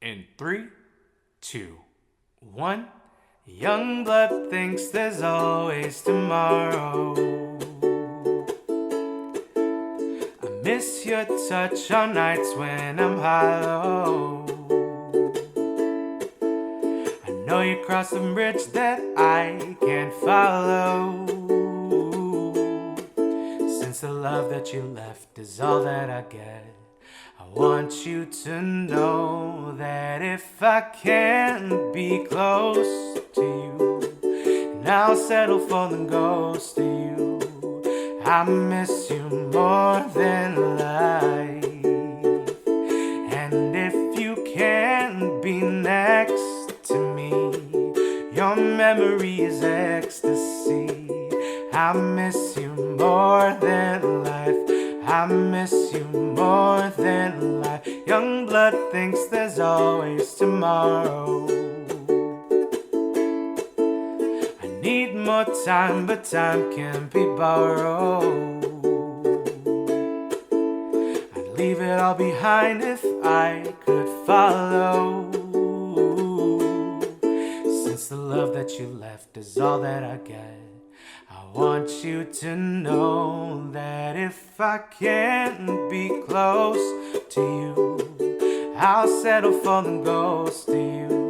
In 3, 2, 1. Young blood thinks there's always tomorrow. I miss your touch on nights when I'm hollow. I know you crossed the bridge that I can't follow. Since the love that you left is all that I get, I want you to know that if I can't be close to you, and I'll settle for the ghost of you. I miss you more than life. And if you can't be next to me, your memory is ecstasy. I miss you more than life. I miss you more than life. Young blood thinks there's always tomorrow. I need more time, but time can't be borrowed. I'd leave it all behind if I could follow. Since the love that you left is all that I get, I want you to know that if I can't be close to you, I'll settle for the ghost of you.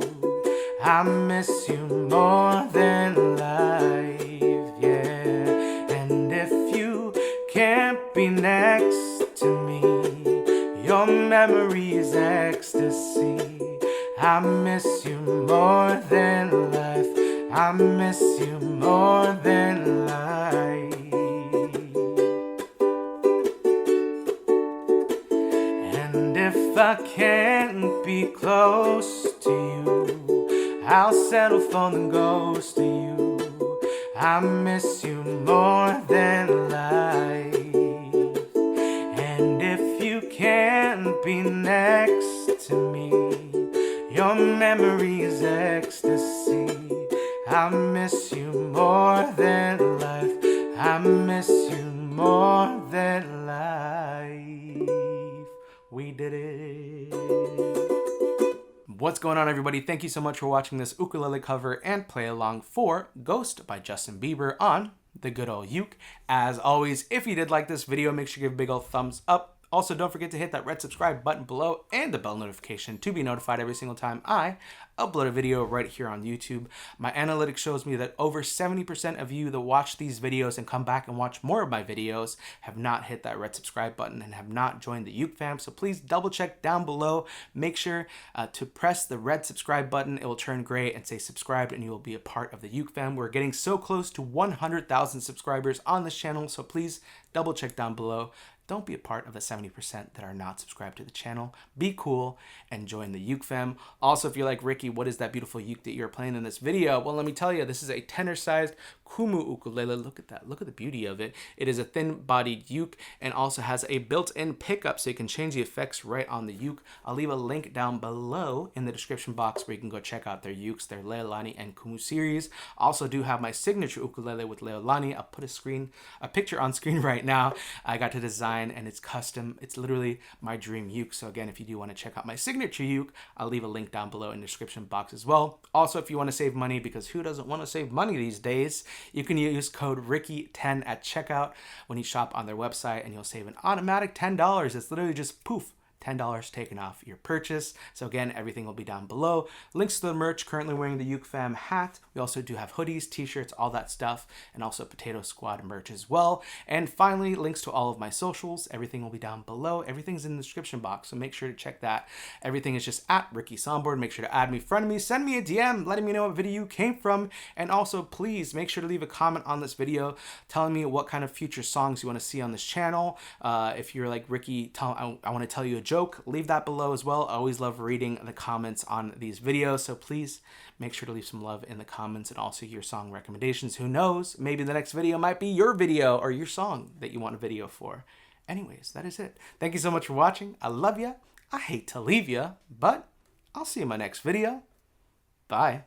I miss you more than life, yeah. And if you can't be next to me, your memory is ecstasy. I miss you more than life. I miss you more than life. And if I can't be close to you, I'll settle for the ghost of you. I miss you more than life. And if you can't be next to me, your memory is ecstasy. I miss you more than life. I miss you more than life. We did it. What's going on, everybody? Thank you so much for watching this ukulele cover and play along for Ghost by Justin Bieber on the good old uke. As always, if you did like this video, make sure you give a big old thumbs up. Also, don't forget to hit that red subscribe button below and the bell notification to be notified every single time I upload a video right here on YouTube. My analytics shows me that over 70% of you that watch these videos and come back and watch more of my videos have not hit that red subscribe button and have not joined the Uke fam. So please double check down below. Make sure to press the red subscribe button. It will turn gray and say subscribed and you will be a part of the Uke fam. We're getting so close to 100,000 subscribers on this channel. So please double check down below. Don't be a part of the 70% that are not subscribed to the channel. Be cool and join the uke fam. Also, if you're like, Ricky, what is that beautiful uke that you're playing in this video? Well, let me tell you, this is a tenor-sized Kumu ukulele. Look at that. Look at the beauty of it. It is a thin-bodied uke and also has a built-in pickup so you can change the effects right on the uke. I'll leave a link down below in the description box where you can go check out their ukes, their Leilani and Kumu series. Also do have my signature ukulele with Leilani. I'll put a picture on screen right now. I got to design and it's custom. It's literally my dream uke. So again, if you do want to check out my signature uke, I'll leave a link down below in the description box as well. Also, if you want to save money, because who doesn't want to save money these days, you can use code Ricky10 at checkout when you shop on their website and you'll save an automatic $10. It's literally just poof. $10 taken off your purchase. So again, everything will be down below. Links to the merch, currently wearing the Uke Fam hat. We also do have hoodies, t-shirts, all that stuff, and also Potato Squad merch as well. And finally, links to all of my socials. Everything will be down below. Everything's in the description box, so make sure to check that. Everything is just at Ricky Somborn. Make sure to add me, friend me, send me a DM, letting me know what video you came from. And also, please make sure to leave a comment on this video telling me what kind of future songs you want to see on this channel. If you're like, Ricky, I want to tell you a joke, leave that below as well. I always love reading the comments on these videos, so please make sure to leave some love in the comments and also your song recommendations. Who knows, maybe the next video might be your video or your song that you want a video for. Anyways, that is it. Thank you so much for watching. I love you. I hate to leave you, but I'll see you in my next video. Bye.